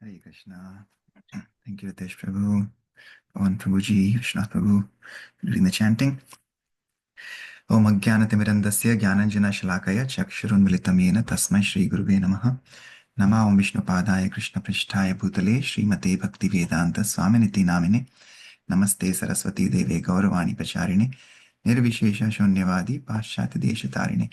Hare Krishna. Thank you, Ritesh Prabhu, Pawan Prabhuji, Vishnath Prabhu, leading the chanting. Om Ajnanatimidandasya Jnananjana Shalakaya Chakshurunmilitam Yena Tasmai Shri Guruve Namaha. Nama Om Vishnupadaya Krishna Prishtaya Bhutale Srimate Bhaktivedanta Swaminiti Namine Namaste Saraswati Deve Gauravani Pacharine Nirvishesha Shunyavadi Paschati Deshatarine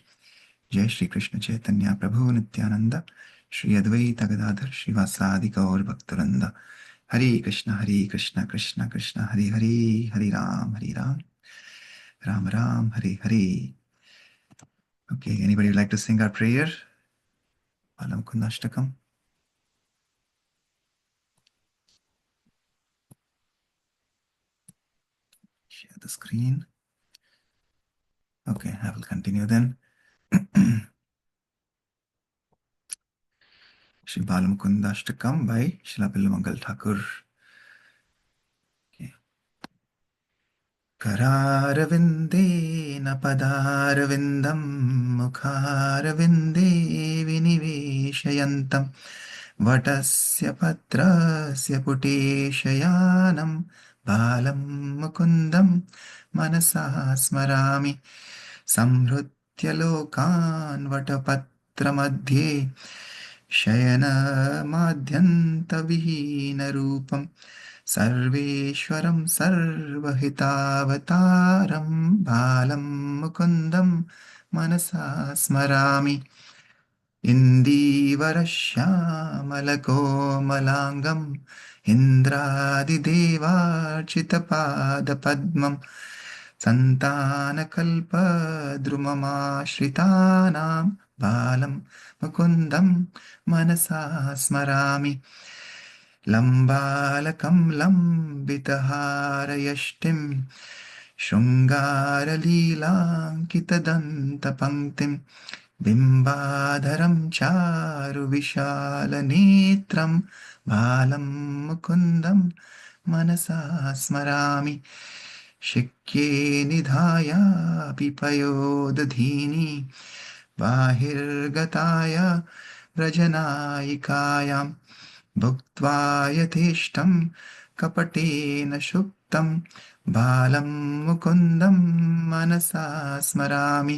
Jai Shri Krishna Chaitanya Prabhu Nityananda Shri Advaita Gadadhar Shivasadi Gaur Bhaktaranda Hare Krishna Krishna Krishna Hare Hare Hare Ram Ram Ram Hare Hare. Okay, anybody would like to sing our prayer? Balam Kundashtakam. Share the screen. Okay, I will continue then. Shri Balam Kundashtakam by Shri Billamangal Thakur. Okay. Kararavindeన పదారవిందం ముఖారవిందే వినివేశయంతం వటస్య పత్రస్య పుటేశయానం బాలం Mukundam మనసా స్మరామి సంహృత్య లోకాన్ వటపత్రमध्ये शयनमाद्यन्तविहीनरूपं सर्वेश्वरं सर्वहितावतारं बालं मुकुन्दं मनसा स्मरामि इन्दीवरश्यामलकोमलाङ्गम् इन्द्रादिदेवार्चितपादपद्मं सन्तानकल्पद्रुममाश्रितानां बालं मुकुन्दं मनसा स्मरामि लम्बालकं लम्बितहारयष्टिं शृङ्गारलीलाङ्कितदन्तपङ्क्तिं बिम्बाधरं चारुविशालनेत्रं बालं मुकुन्दं मनसा स्मरामि शिक्ये निधायापि पयोदधीनि बाहिर्गताय व्रजनायिकायां भुक्त्वा यथेष्टं कपटेन शुक्तं बालं मुकुन्दं मनसा स्मरामि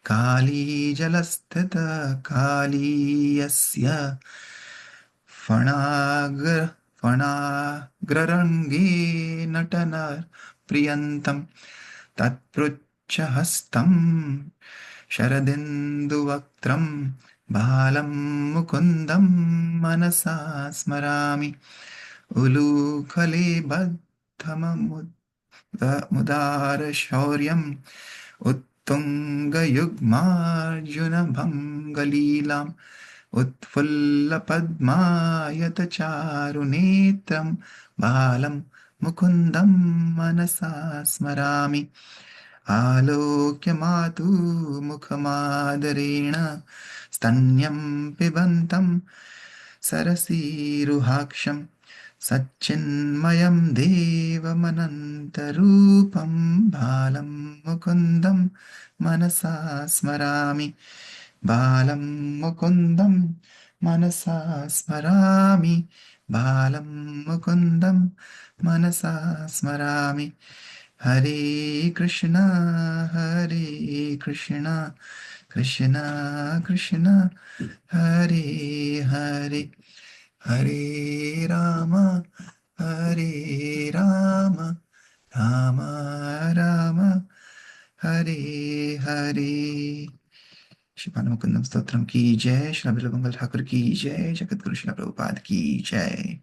कालीजलस्थितकालीयस्य फणाग्ररङ्गे नटनप्रियन्तं तत्पृच्छहस्तं शरदिन्दुवक्त्रं बालं मुकुन्दं मनसा स्मरामि उलूखलेबद्धमुदारशौर्यम् उत्तुङ्गयुग्मार्जुनभङ्गलीलाम् उत्फुल्लपद्मायतचारुनेत्रं बालं मुकुन्दं मनसा स्मरामि आलोक्य मातुमुखमादरेण स्तन्यं पिबन्तं सरसीरुहाक्षं सच्चिन्मयं देवमनन्तरूपं बालं मुकुन्दं मनसा स्मरामि बालं मुकुन्दं मनसा स्मरामि बालं मुकुन्दं मनसा स्मरामि हरे कृष्णा कृष्ण कृष्ण हरे हरे हरे राम राम राम हरे हरे श्री मुकुंदम स्तोत्रम की जय श्री बिल्वमंगल ठाकुर की जय जगतगुरु श्री प्रभुपाद की जय.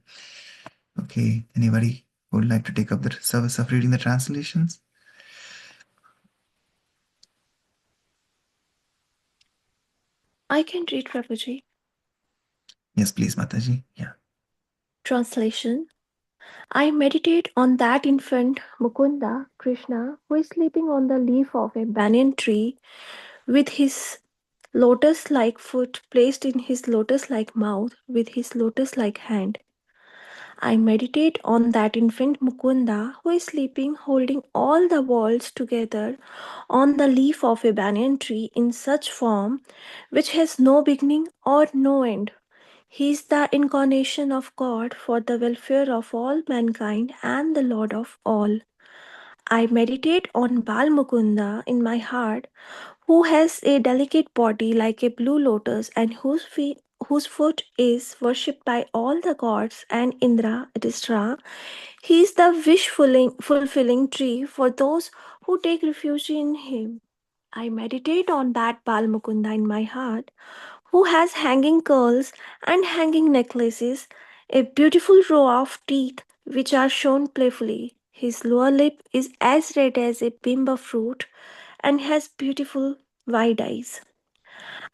Okay, anybody would like to take up the service of reading the translations? I can read, Prabhuji. Yes, please, Mataji. Yeah. Translation. I meditate on that infant Mukunda, Krishna, who is sleeping on the leaf of a banyan tree with his lotus like foot placed in his lotus like mouth with his lotus like hand. I meditate on that infant Mukunda who is sleeping holding all the worlds together on the leaf of a banyan tree in such form which has no beginning or no end. He is the incarnation of God for the welfare of all mankind and the Lord of all. I meditate on Bal Mukunda in my heart, who has a delicate body like a blue lotus and whose foot is worshipped by all the gods and Indra, etc. He is the fulfilling tree for those who take refuge in him. I meditate on that Bal Mukunda in my heart, who has hanging curls and hanging necklaces, a beautiful row of teeth which are shown playfully. His lower lip is as red as a bimba fruit and has beautiful wide eyes.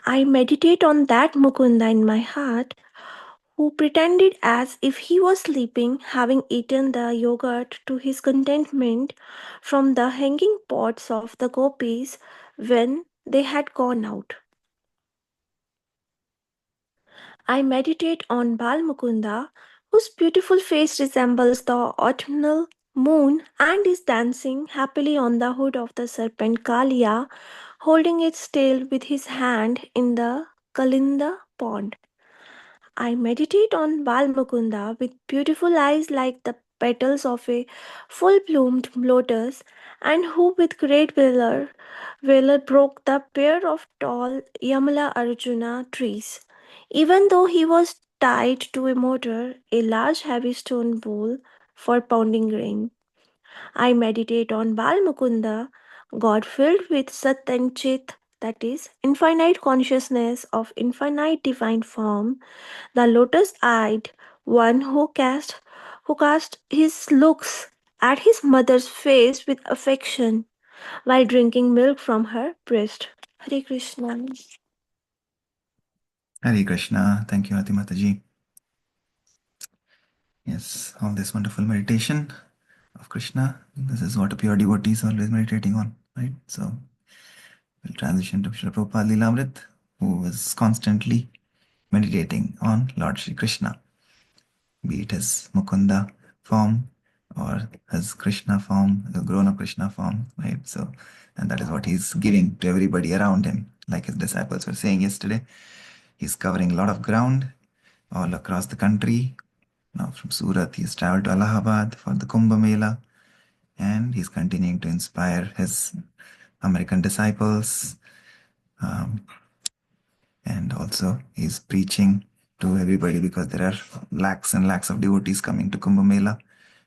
I meditate on that Mukunda in my heart, who pretended as if he was sleeping, having eaten the yogurt to his contentment from the hanging pots of the gopis when they had gone out. I meditate on Bal Mukunda, whose beautiful face resembles the autumnal moon and is dancing happily on the hood of the serpent Kalia, holding its tail with his hand in the Kalinda pond. I meditate on Bal Mukunda with beautiful eyes like the petals of a full bloomed lotus, and who with great valor broke the pair of tall Yamala Arjuna trees. Even though he was tied to a mortar, a large heavy stone bowl for pounding grain. I meditate on Bal Mukunda, God filled with Sat and Chit, that is, infinite consciousness of infinite divine form, the lotus-eyed one who cast his looks at his mother's face with affection while drinking milk from her breast. Hare Krishna. Hare Krishna. Thank you, Ati Mataji. Yes, all this wonderful meditation of Krishna. This is what a pure devotee is always meditating on, right? So we'll transition to Srila Prabhupada Lilamrit, who is constantly meditating on Lord Shri Krishna, be it his Mukunda form or his Krishna form, the grown up Krishna form, right? So, and that is what he's giving to everybody around him, like his disciples were saying yesterday. He's covering a lot of ground all across the country. Now, from Surat, he's traveled to Allahabad for the Kumbh Mela, and he's continuing to inspire his American disciples. And also, he's preaching to everybody because there are lakhs and lakhs of devotees coming to Kumbh Mela.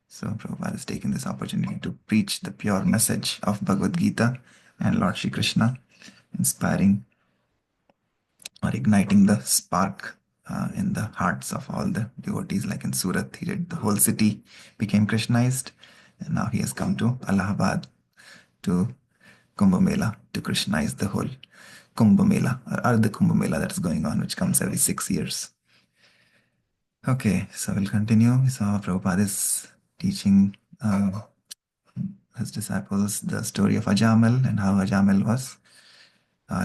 So, Prabhupada is taking this opportunity to preach the pure message of Bhagavad Gita and Lord Shri Krishna, inspiring or igniting the spark in the hearts of all the devotees. Like in Surat, he did the whole city became Krishnized, and now he has come to Allahabad to Kumbh Mela to Krishnaize the whole Kumbh Mela or the Kumbh Mela that is going on, which comes every 6 years. Okay, so we'll continue. We saw Prabhupada is teaching his disciples the story of Ajamil and how Ajamil was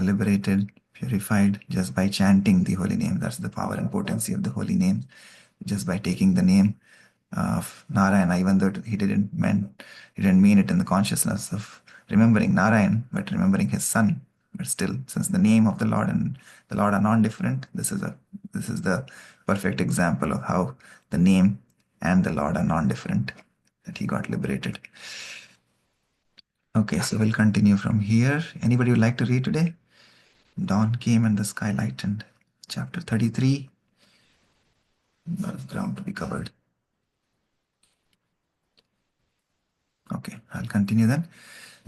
liberated, purified just by chanting the holy name. That's the power and potency of the holy name. Just by taking the name of Narayana, even though he didn't mean it in the consciousness of remembering Narayan, but remembering his son. But still, since the name of the Lord and the Lord are non-different, this is the perfect example of how the name and the Lord are non-different, that he got liberated. Okay, so we'll continue from here. Anybody would like to read today? Dawn came and the sky lightened. Chapter 33. A lot of ground to be covered. Okay, I'll continue then.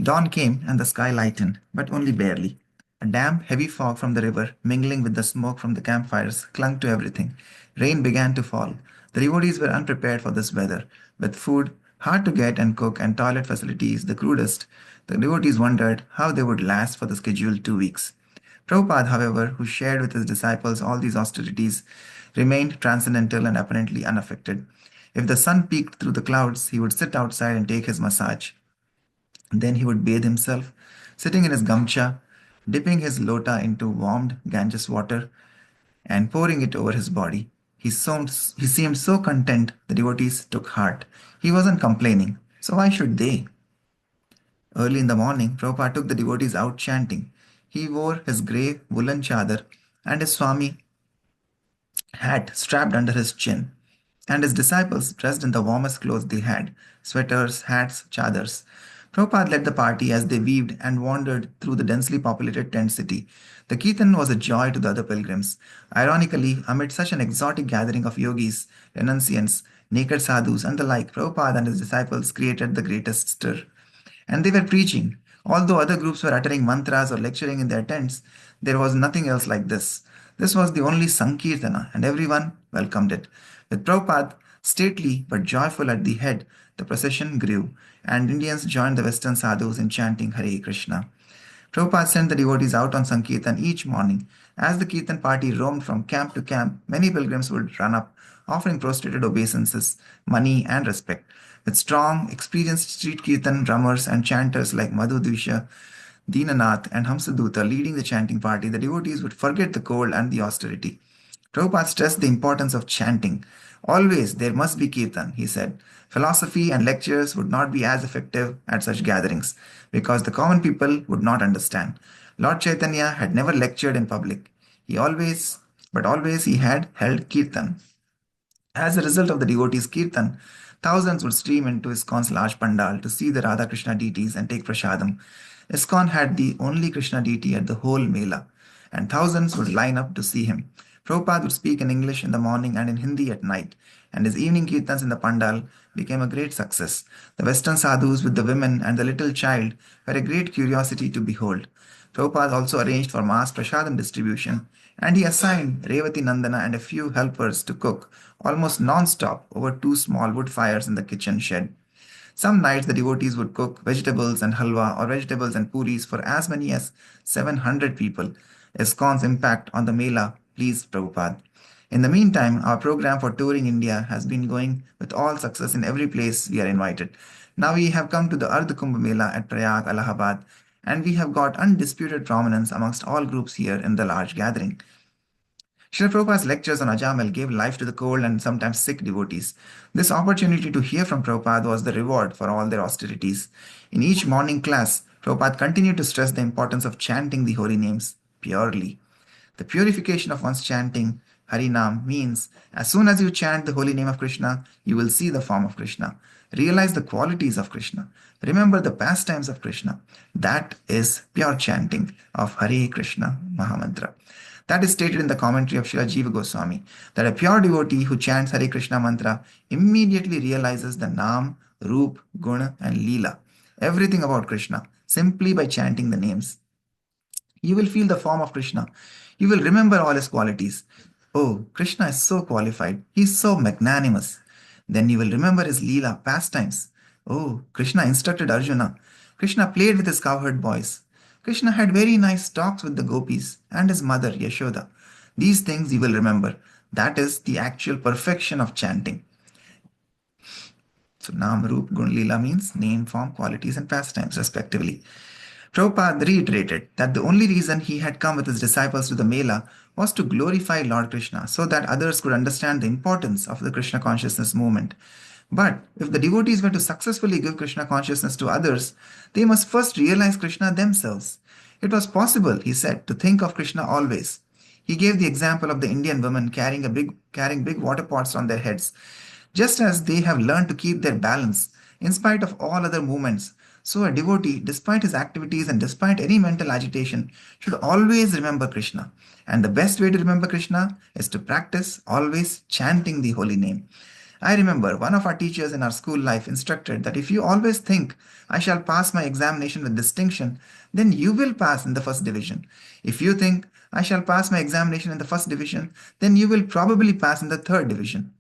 Dawn came and the sky lightened, but only barely. A damp, heavy fog from the river, mingling with the smoke from the campfires, clung to everything. Rain began to fall. The devotees were unprepared for this weather. With food hard to get and cook and toilet facilities the crudest, the devotees wondered how they would last for the scheduled 2 weeks. Prabhupada, however, who shared with his disciples all these austerities, remained transcendental and apparently unaffected. If the sun peeked through the clouds, he would sit outside and take his massage. Then he would bathe himself, sitting in his gamcha, dipping his lota into warmed Ganges water and pouring it over his body. He seemed so content, the devotees took heart. He wasn't complaining, so why should they? Early in the morning, Prabhupada took the devotees out chanting. He wore his grey woolen chadar, and his Swami hat strapped under his chin, and his disciples dressed in the warmest clothes they had sweaters, hats, chadars. Prabhupada led the party as they weaved and wandered through the densely populated tent city. The Kirtan was a joy to the other pilgrims. Ironically, amid such an exotic gathering of yogis, renunciants, naked sadhus, and the like, Prabhupada and his disciples created the greatest stir. And they were preaching. Although other groups were uttering mantras or lecturing in their tents, there was nothing else like this. This was the only Sankirtana, and everyone welcomed it. With Prabhupada stately but joyful at the head, the procession grew, and Indians joined the Western sadhus in chanting Hare Krishna. Prabhupada sent the devotees out on Sankirtan each morning. As the Kirtan party roamed from camp to camp, many pilgrims would run up, offering prostrated obeisances, money, and respect. With strong, experienced street Kirtan drummers and chanters like Madhu Dvisha, Dinanath, and Hamsaduta leading the chanting party, the devotees would forget the cold and the austerity. Prabhupada stressed the importance of chanting. Always there must be kirtan, he said. Philosophy and lectures would not be as effective at such gatherings because the common people would not understand. Lord Chaitanya had never lectured in public. Always he had held kirtan. As a result of the devotees' kirtan, thousands would stream into ISKCON's large pandal to see the Radha Krishna deities and take prasadam. ISKCON had the only Krishna deity at the whole Mela, and thousands would line up to see him. Prabhupada would speak in English in the morning and in Hindi at night, and his evening kirtans in the pandal became a great success. The Western sadhus with the women and the little child were a great curiosity to behold. Prabhupada also arranged for mass prasadam distribution, and he assigned Revati Nandana and a few helpers to cook almost non-stop over two small wood fires in the kitchen shed. Some nights the devotees would cook vegetables and halwa or vegetables and puris for as many as 700 people. ISKCON's impact on the Mela pleased Prabhupada. In the meantime, our program for touring India has been going with all success in every place we are invited. Now we have come to the Ardh Kumbh Mela at Prayag, Allahabad, and we have got undisputed prominence amongst all groups here in the large gathering. Srila Prabhupada's lectures on Ajamil gave life to the cold and sometimes sick devotees. This opportunity to hear from Prabhupada was the reward for all their austerities. In each morning class, Prabhupada continued to stress the importance of chanting the holy names purely. The purification of one's chanting Harinam means as soon as you chant the holy name of Krishna, you will see the form of Krishna. Realize the qualities of Krishna. Remember the pastimes of Krishna. That is pure chanting of Hare Krishna Mahamantra. That is stated in the commentary of Srila Jiva Goswami, that a pure devotee who chants Hare Krishna mantra immediately realizes the Nam, Roop, Guna, and Leela, everything about Krishna, simply by chanting the names. You will feel the form of Krishna. You will remember all his qualities. Oh, Krishna is so qualified. He is so magnanimous. Then you will remember his Leela pastimes. Oh, Krishna instructed Arjuna. Krishna played with his cowherd boys. Krishna had very nice talks with the gopis and his mother Yashoda. These things you will remember. That is the actual perfection of chanting. So Nam, Roop, Gun, Leela means name, form, qualities, and pastimes, respectively. Prabhupada reiterated that the only reason he had come with his disciples to the Mela was to glorify Lord Krishna so that others could understand the importance of the Krishna consciousness movement. But if the devotees were to successfully give Krishna consciousness to others, they must first realize Krishna themselves. It was possible, he said, to think of Krishna always. He gave the example of the Indian women carrying big water pots on their heads. Just as they have learned to keep their balance in spite of all other movements, so a devotee, despite his activities and despite any mental agitation, should always remember Krishna. And the best way to remember Krishna is to practice always chanting the holy name. I remember one of our teachers in our school life instructed that if you always think, I shall pass my examination with distinction, then you will pass in the first division. If you think, I shall pass my examination in the first division, then you will probably pass in the third division.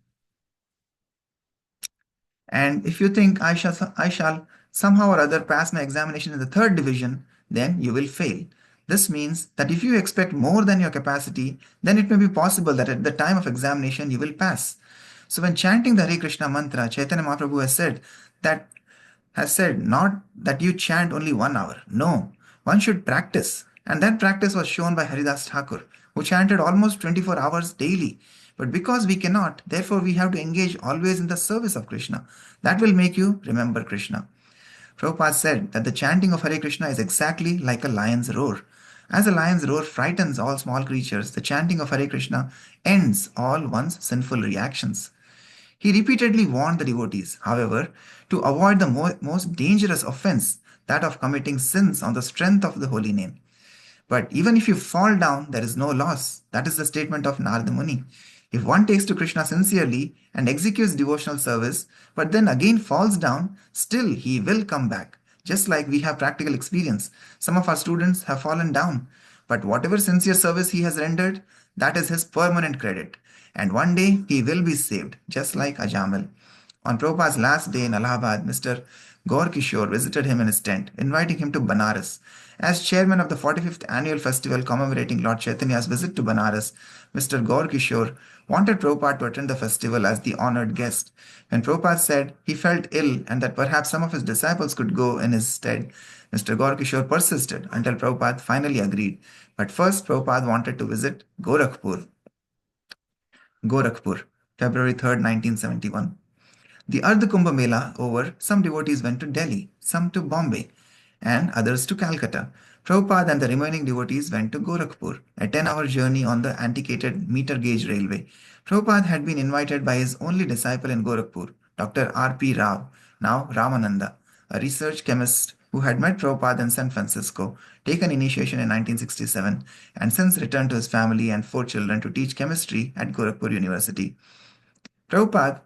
And if you think I shall somehow or other pass my examination in the third division, then you will fail. This means that if you expect more than your capacity, then it may be possible that at the time of examination you will pass. So when chanting the Hare Krishna mantra, Chaitanya Mahaprabhu has said not that you chant only 1 hour. No, one should practice. And that practice was shown by Haridas Thakur, who chanted almost 24 hours daily. But because we cannot, therefore we have to engage always in the service of Krishna. That will make you remember Krishna. Prabhupada said that the chanting of Hare Krishna is exactly like a lion's roar. As a lion's roar frightens all small creatures, the chanting of Hare Krishna ends all one's sinful reactions. He repeatedly warned the devotees, however, to avoid the most dangerous offense, that of committing sins on the strength of the holy name. But even if you fall down, there is no loss. That is the statement of Narada Muni. If one takes to Krishna sincerely and executes devotional service, but then again falls down, still he will come back. Just like we have practical experience. Some of our students have fallen down, but whatever sincere service he has rendered, that is his permanent credit. And one day he will be saved, just like Ajamil. On Prabhupada's last day in Allahabad, Mr. Gaur Kishore visited him in his tent, inviting him to Banaras. As chairman of the 45th annual festival commemorating Lord Chaitanya's visit to Banaras, Mr. Gaur Kishore wanted Prabhupada to attend the festival as the honored guest. When Prabhupada said he felt ill and that perhaps some of his disciples could go in his stead, Mr. Gaur Kishore persisted until Prabhupada finally agreed. But first, Prabhupada wanted to visit Gorakhpur, February 3rd, 1971. The Ardha Kumbh Mela over, some devotees went to Delhi, some to Bombay, and others to Calcutta. Prabhupada and the remaining devotees went to Gorakhpur, a 10-hour journey on the antiquated meter gauge railway. Prabhupada had been invited by his only disciple in Gorakhpur, Dr. R.P. Rao, now Ramananda, a research chemist who had met Prabhupada in San Francisco, taken initiation in 1967, and since returned to his family and 4 children to teach chemistry at Gorakhpur University. Prabhupada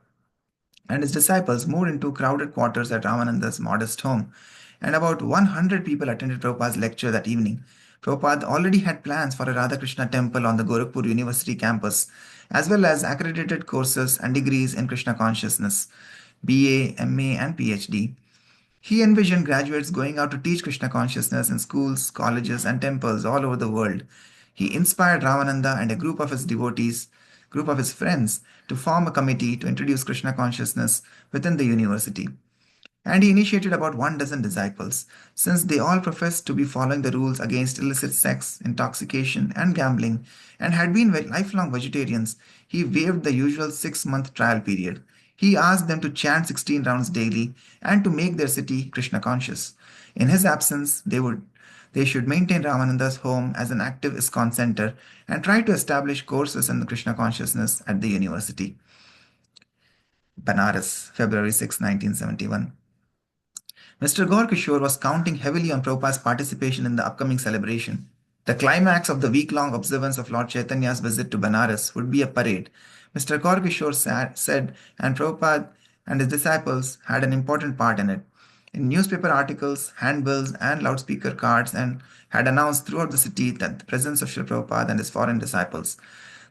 and his disciples moved into crowded quarters at Ramananda's modest home, and about 100 people attended Prabhupada's lecture that evening. Prabhupada already had plans for a Radhakrishna temple on the Gorakhpur University campus, as well as accredited courses and degrees in Krishna consciousness, BA, MA, and PhD. He envisioned graduates going out to teach Krishna consciousness in schools, colleges, and temples all over the world. He inspired Ramananda and a group of his friends, to form a committee to introduce Krishna consciousness within the university. And he initiated about 12 disciples. Since they all professed to be following the rules against illicit sex, intoxication, and gambling, and had been lifelong vegetarians, he waived the usual 6-month trial period. He asked them to chant 16 rounds daily and to make their city Krishna conscious. In his absence, they should maintain Ramananda's home as an active ISKCON center and try to establish courses in the Krishna consciousness at the university. Banaras, February 6, 1971. Mr. Gaur Kishore was counting heavily on Prabhupada's participation in the upcoming celebration. The climax of the week-long observance of Lord Chaitanya's visit to Banaras would be a parade. Mr. Gaur Kishore said, and Prabhupada and his disciples had an important part in it. In newspaper articles, handbills, and loudspeaker cards, and had announced throughout the city that the presence of Srila Prabhupada and his foreign disciples.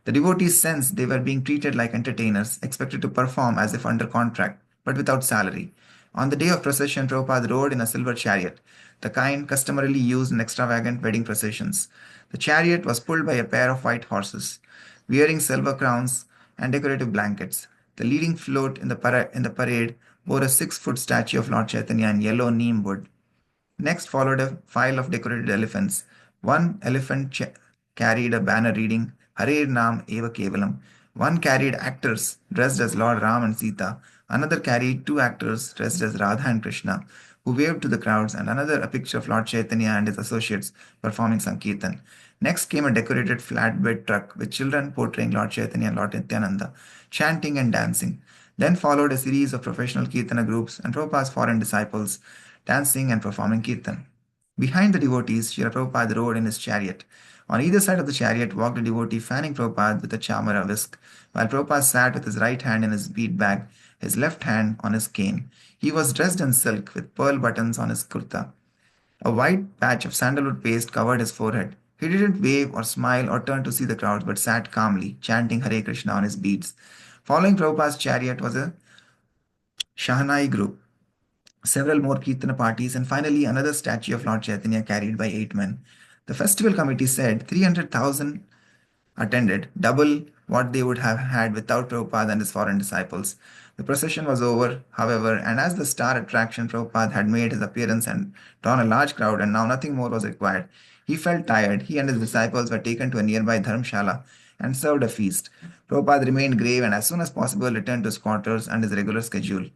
The devotees sensed they were being treated like entertainers, expected to perform as if under contract, but without salary. On the day of procession, Prabhupada rode in a silver chariot, the kind customarily used in extravagant wedding processions. The chariot was pulled by a pair of white horses, wearing silver crowns and decorative blankets. The leading float in the parade bore a 6-foot statue of Lord Chaitanya in yellow neem wood. Next followed a file of decorated elephants. One elephant carried a banner reading, Hare Nam Eva Kevalam. One carried actors dressed as Lord Ram and Sita. Another carried 2 actors dressed as Radha and Krishna, who waved to the crowds, and another a picture of Lord Chaitanya and his associates performing Sankirtan. Next came a decorated flatbed truck with children portraying Lord Chaitanya and Lord Nityananda, chanting and dancing. Then followed a series of professional Kirtana groups and Prabhupada's foreign disciples, dancing and performing Kirtan. Behind the devotees, Srila Prabhupada rode in his chariot. On either side of the chariot walked a devotee fanning Prabhupada with a chamara whisk, while Prabhupada sat with his right hand in his bead bag, his left hand on his cane. He was dressed in silk with pearl buttons on his kurta. A white patch of sandalwood paste covered his forehead. He didn't wave or smile or turn to see the crowds, but sat calmly, chanting Hare Krishna on his beads. Following Prabhupada's chariot was a Shahnai group, several more Kirtana parties, and finally another statue of Lord Chaitanya carried by 8 men. The festival committee said 300,000 attended, double what they would have had without Prabhupada and his foreign disciples. The procession was over, however, and as the star attraction, Prabhupada had made his appearance and drawn a large crowd, and now nothing more was required. He felt tired. He and his disciples were taken to a nearby Dharamshala and served a feast. Prabhupada remained grave and as soon as possible returned to his quarters and his regular schedule.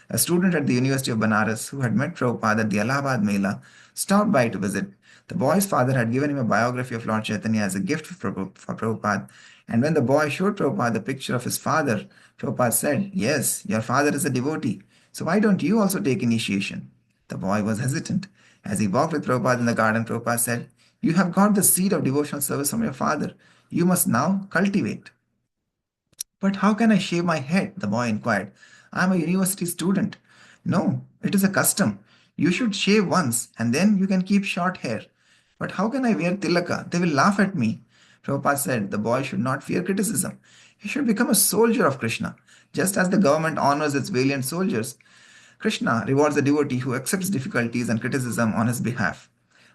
A student at the University of Banaras who had met Prabhupada at the Allahabad Mela stopped by to visit. The boy's father had given him a biography of Lord Chaitanya as a gift for Prabhupada, and when the boy showed Prabhupada the picture of his father, Prabhupada said, "Yes, your father is a devotee, so why don't you also take initiation?" The boy was hesitant. As he walked with Prabhupada in the garden, Prabhupada said, "You have got the seed of devotional service from your father. You must now cultivate." "But how can I shave my head?" the boy inquired. "I am a university student." "No, it is a custom. You should shave once, and then you can keep short hair." "But how can I wear tilaka? They will laugh at me." Prabhupada said the boy should not fear criticism. He should become a soldier of Krishna. Just as the government honors its valiant soldiers, Krishna rewards the devotee who accepts difficulties and criticism on his behalf.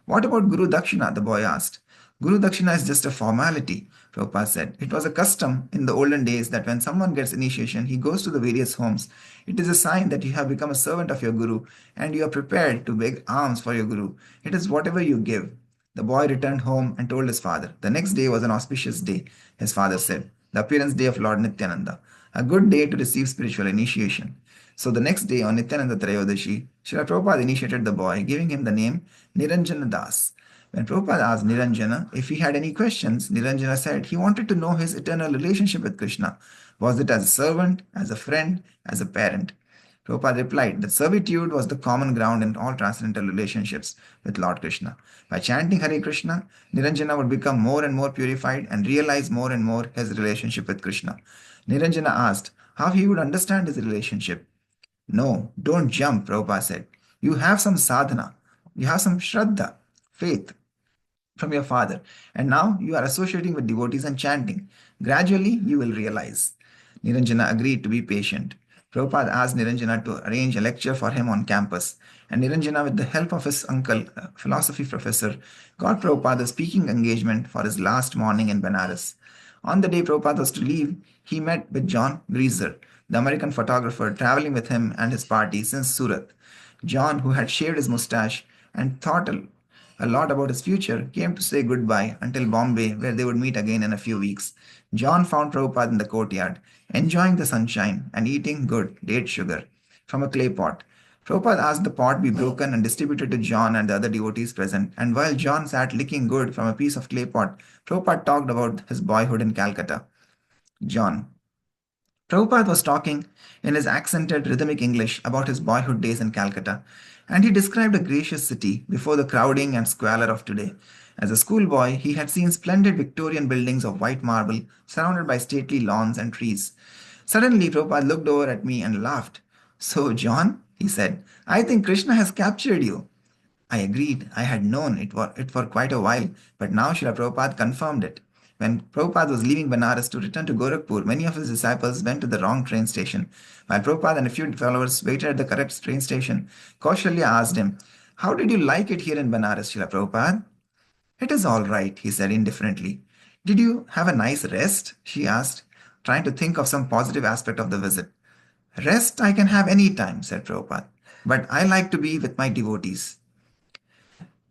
"What about Guru Dakshina?" the boy asked. "Guru Dakshina is just a formality," Prabhupada said. "It was a custom in the olden days that when someone gets initiation, he goes to the various homes. It is a sign that you have become a servant of your Guru and you are prepared to beg alms for your Guru. It is whatever you give." The boy returned home and told his father. The next day was an auspicious day, his father said, the appearance day of Lord Nityananda, a good day to receive spiritual initiation. So the next day on Nityananda Trayodashi, Srila Prabhupada initiated the boy, giving him the name Niranjana Das. When Prabhupada asked Niranjana if he had any questions, Niranjana said he wanted to know his eternal relationship with Krishna. Was it as a servant, as a friend, as a parent? Prabhupada replied that servitude was the common ground in all transcendental relationships with Lord Krishna. By chanting Hare Krishna, Niranjana would become more and more purified and realize more and more his relationship with Krishna. Niranjana asked how he would understand his relationship. "No, don't jump," Prabhupada said. "You have some sadhana, you have some shraddha, faith from your father, and now you are associating with devotees and chanting. Gradually, you will realize." Niranjana agreed to be patient. Prabhupada asked Niranjana to arrange a lecture for him on campus, and Niranjana, with the help of his uncle, a philosophy professor, got Prabhupada a speaking engagement for his last morning in Benares. On the day Prabhupada was to leave, he met with John Grieser, the American photographer traveling with him and his party since Surat. John, who had shaved his mustache and thought a lot about his future, came to say goodbye until Bombay, where they would meet again in a few weeks. John found Prabhupada in the courtyard, enjoying the sunshine and eating good date sugar from a clay pot. Prabhupada asked the pot be broken and distributed to John and the other devotees present, and while John sat licking good from a piece of clay pot, Prabhupada talked about his boyhood in Calcutta. John. Prabhupada was talking in his accented rhythmic English about his boyhood days in Calcutta, and he described a gracious city before the crowding and squalor of today. As a schoolboy, he had seen splendid Victorian buildings of white marble surrounded by stately lawns and trees. Suddenly, Prabhupada looked over at me and laughed. "So, John," he said, "I think Krishna has captured you." I agreed. I had known it for quite a while, but now Srila Prabhupada confirmed it. When Prabhupada was leaving Benares to return to Gorakhpur, many of his disciples went to the wrong train station. While Prabhupada and a few followers waited at the correct train station, Kaushalya asked him, "How did you like it here in Benares, Srila Prabhupada?" "It is all right," he said indifferently. "Did you have a nice rest?" she asked, trying to think of some positive aspect of the visit. "Rest I can have any time," said Prabhupada, "but I like to be with my devotees."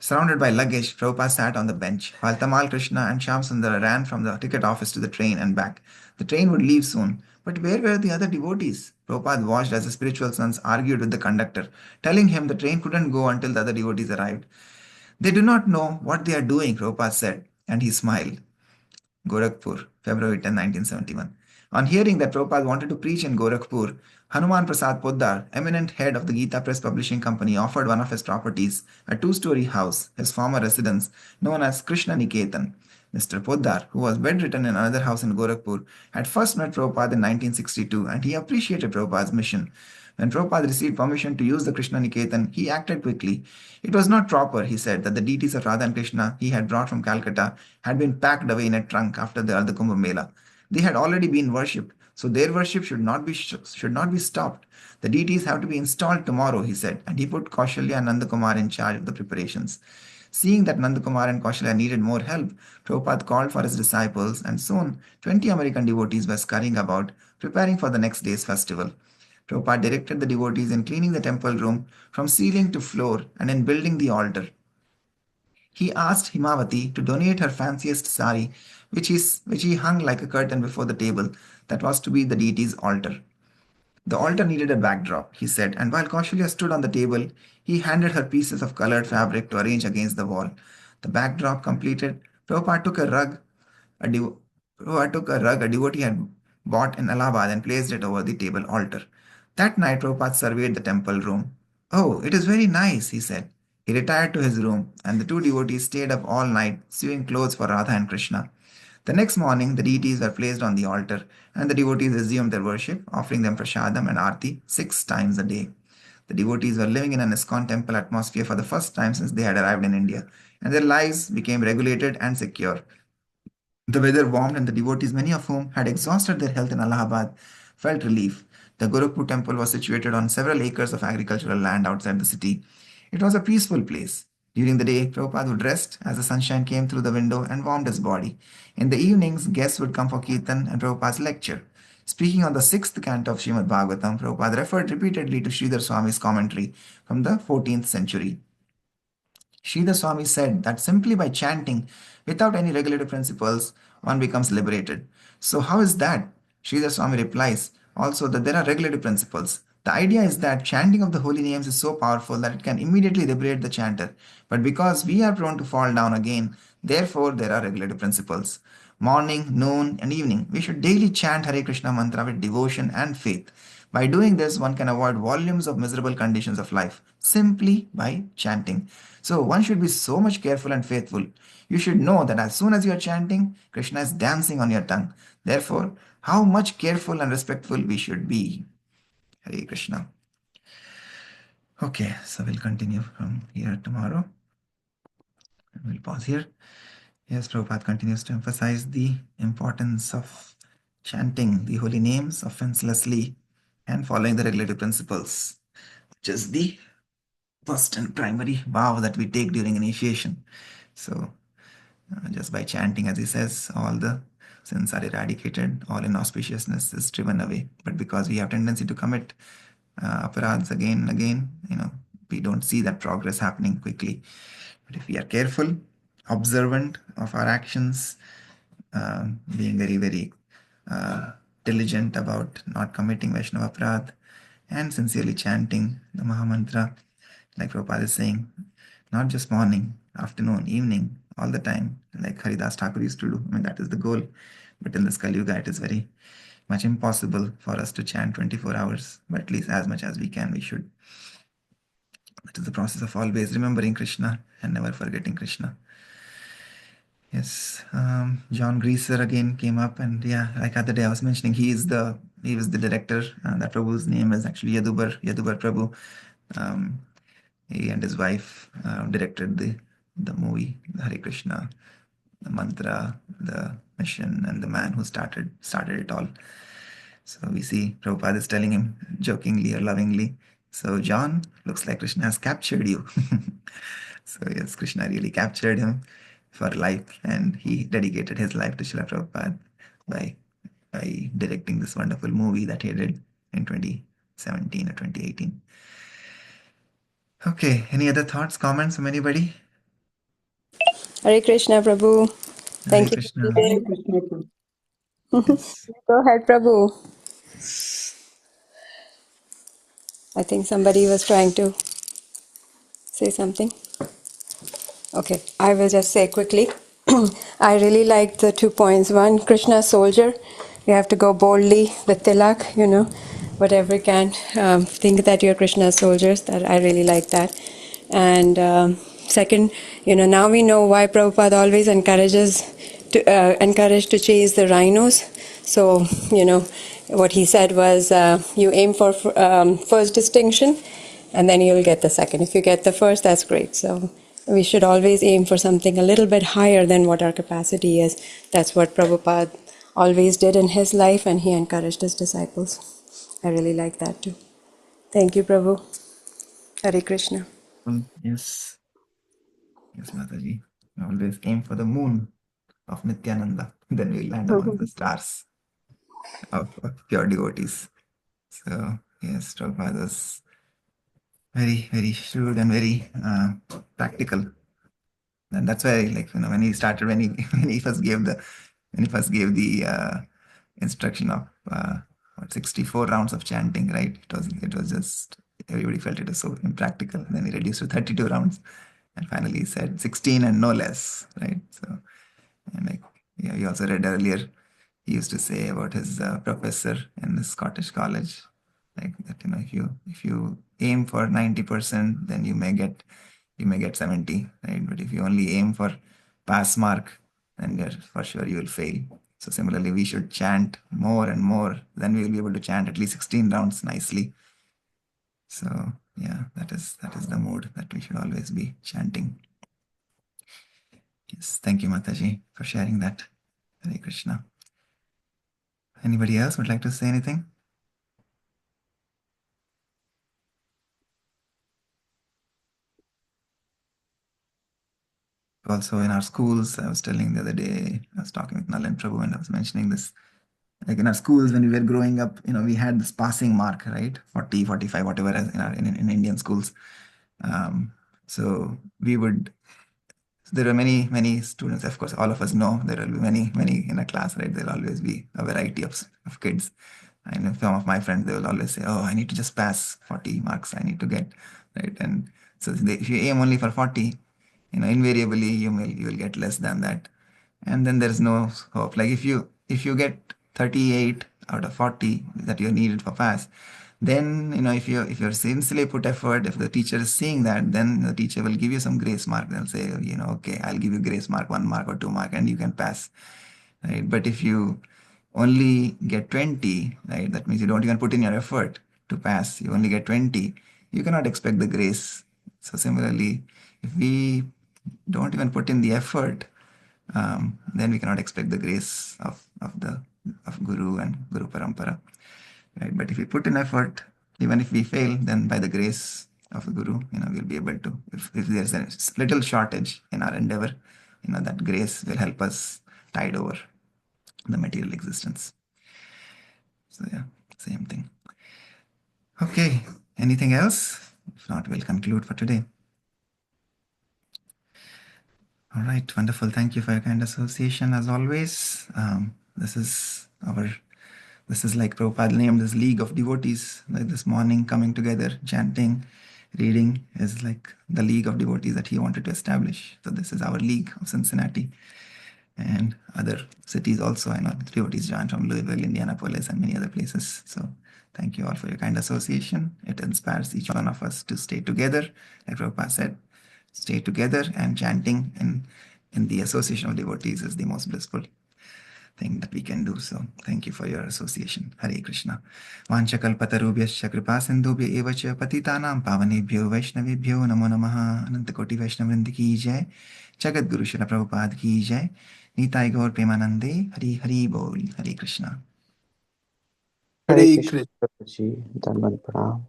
Surrounded by luggage, Prabhupada sat on the bench, while Tamal Krishna and Shyam Sundara ran from the ticket office to the train and back. The train would leave soon, but where were the other devotees? Prabhupada watched as the spiritual sons argued with the conductor, telling him the train couldn't go until the other devotees arrived. "They do not know what they are doing," Prabhupada said, and he smiled. Gorakhpur, February 10, 1971. On hearing that Prabhupada wanted to preach in Gorakhpur, Hanuman Prasad Poddar, eminent head of the Gita Press Publishing Company, offered one of his properties, a two-story house, his former residence, known as Krishna Niketan. Mr. Poddar, who was bedridden in another house in Gorakhpur, had first met Prabhupada in 1962, and he appreciated Prabhupada's mission. When Prabhupada received permission to use the Krishna Niketan, he acted quickly. It was not proper, he said, that the deities of Radha and Krishna he had brought from Calcutta had been packed away in a trunk after the Ardha Kumbh Mela. They had already been worshipped, so their worship should not be stopped. The deities have to be installed tomorrow, he said, and he put Kaushalya and Nandakumar in charge of the preparations. Seeing that Nandakumar and Kaushalya needed more help, Prabhupada called for his disciples, and soon 20 American devotees were scurrying about, preparing for the next day's festival. Prabhupada directed the devotees in cleaning the temple room from ceiling to floor and in building the altar. He asked Himavati to donate her fanciest sari, which he hung like a curtain before the table that was to be the deity's altar. The altar needed a backdrop, he said, and while Kaushalya stood on the table, he handed her pieces of colored fabric to arrange against the wall. The backdrop completed, Prabhupada took a rug, a dev- Prabhupada took a rug a devotee had bought in Allahabad and placed it over the table altar. That night, Prabhupada surveyed the temple room. Oh, it is very nice, he said. He retired to his room, and the two devotees stayed up all night sewing clothes for Radha and Krishna. The next morning, the deities were placed on the altar, and the devotees resumed their worship, offering them prasadam and arti 6 times a day. The devotees were living in an ISKCON temple atmosphere for the first time since they had arrived in India, and their lives became regulated and secure. The weather warmed, and the devotees, many of whom had exhausted their health in Allahabad, felt relief. The Gorakhpur temple was situated on several acres of agricultural land outside the city. It was a peaceful place. During the day, Prabhupada would rest as the sunshine came through the window and warmed his body. In the evenings, guests would come for Kirtan and Prabhupada's lecture. Speaking on the sixth canto of Srimad Bhagavatam, Prabhupada referred repeatedly to Sridhar Swami's commentary from the 14th century. Sridhar Swami said that simply by chanting without any regulative principles, one becomes liberated. So, how is that? Sridhar Swami replies also that there are regulative principles. The idea is that chanting of the holy names is so powerful that it can immediately liberate the chanter. But because we are prone to fall down again, therefore there are regulative principles. Morning, noon, and evening, we should daily chant Hare Krishna mantra with devotion and faith. By doing this, one can avoid volumes of miserable conditions of life simply by chanting. So, one should be so much careful and faithful. You should know that as soon as you are chanting, Krishna is dancing on your tongue. Therefore, how much careful and respectful we should be. Hare Krishna. Okay, so we'll continue from here tomorrow. We'll pause here. Yes, Prabhupada continues to emphasize the importance of chanting the holy names offenselessly and following the regulative principles, which is the first and primary vow that we take during initiation. So, just by chanting, as he says, all the sins are eradicated, all inauspiciousness is driven away. But because we have tendency to commit aparadhs again and again, we don't see that progress happening quickly. But if we are careful, observant of our actions, being very, very diligent about not committing Vaishnava aparadh, and sincerely chanting the Mahamantra, like Prabhupada is saying, not just morning, afternoon, evening, all the time, like Haridas Thakur used to do. I mean, that is the goal. But in this Kali Yuga, it is very much impossible for us to chant 24 hours, but at least as much as we can, we should. It is the process of always remembering Krishna and never forgetting Krishna. Yes, John Greaser again came up, and yeah, like other day I was mentioning, he was the director. That Prabhu's name is actually Yadubar Prabhu. He and his wife directed the movie, the Hare Krishna, the mantra, the mission, and the man who started it all. So we see Prabhupada is telling him jokingly or lovingly, so John, looks like Krishna has captured you. So yes, Krishna really captured him for life, and he dedicated his life to Srila Prabhupada by directing this wonderful movie that he did in 2017 or 2018. Okay, any other thoughts, comments from anybody? Hare Krishna, Prabhu. Hare Thank you. Krishna. Hare Krishna. Yes. Go ahead, Prabhu. I think somebody was trying to say something. Okay, I will just say quickly. I really liked the 2 points. One, Krishna soldier. You have to go boldly with tilak, whatever you can. Think that you're Krishna's soldiers. That I really like that. And second, now we know why Prabhupada always encouraged to chase the rhinos. So, what he said was, you aim for first distinction, and then you'll get the second. If you get the first, that's great. So we should always aim for something a little bit higher than what our capacity is. That's what Prabhupada always did in his life, and he encouraged his disciples. I really like that too. Thank you, Prabhu. Hare Krishna. Yes. Yes, Mataji. Always aim for the moon of Nityananda. Then we'll land among the stars of pure devotees. So, yes, Prabhupada was very, very shrewd and very practical. And that's why, when he started, when he first gave the instruction of 64 rounds of chanting, right? It was just everybody felt it was so impractical. Then he reduced to 32 rounds, And finally he said 16 and no less, right? So, and like you also read earlier, he used to say about his professor in the Scottish college, like that, if you aim for 90%, then you may get 70, right? But if you only aim for pass mark, then for sure you will fail. So similarly, we should chant more and more. Then we will be able to chant at least 16 rounds nicely. So yeah, that is the mode that we should always be chanting. Yes, thank you, Mataji, for sharing that. Hare Krishna. Anybody else would like to say anything? Also in our schools, I was telling the other day, I was talking with Nalan Prabhu and I was mentioning this. Like in our schools, when we were growing up, we had this passing mark, right? 40, 45, whatever, as in Indian schools. So there are many students. Of course, all of us know there will be many in a class, right? There'll always be a variety of kids. I know some of my friends, they will always say, oh, I need to just pass 40 marks. I need to get, right? And so if you aim only for 40, invariably you will get less than that. And then there's no hope. Like if you get 38 out of 40 that you needed for pass, then if you're sincerely put effort, if the teacher is seeing that, then the teacher will give you some grace mark. They'll say, okay, I'll give you grace mark, 1 mark or 2 mark, and you can pass, right? But if you only get 20, right, that means you don't even put in your effort to pass, you only get 20, you cannot expect the grace. So similarly, if we don't even put in the effort, then we cannot expect the grace of Guru and Guru Parampara, right? But if we put in effort, even if we fail, then by the grace of the Guru, we'll be able to. If there's a little shortage in our endeavor, that grace will help us tide over the material existence. So yeah, same thing. Okay, anything else? If not, we'll conclude for today. All right, wonderful. Thank you for your kind association as always. This is like Prabhupada named this League of Devotees. Like this morning, coming together, chanting, reading is like the League of Devotees that he wanted to establish. So this is our League of Cincinnati and other cities also. I know devotees join from Louisville, Indianapolis, and many other places. So thank you all for your kind association. It inspires each one of us to stay together. Like Prabhupada said, stay together, and chanting in the association of devotees is the most blissful thing that we can do. So thank you for your association. Hare Krishna. Vanchakalpatarubhyascha kripa sindhubhya eva cha patitanam pavanebhyo vaishnavibhyo namo namaha. Anantakoti Vaishnavrinda ki jai. Jagat Guru Srila Prabhupada ki jai. Nitai Gaur Premanande. Hari Hari Bol. Hare Krishna. Hare Hare Krishna Krishna. ji, Dandavat Pranam.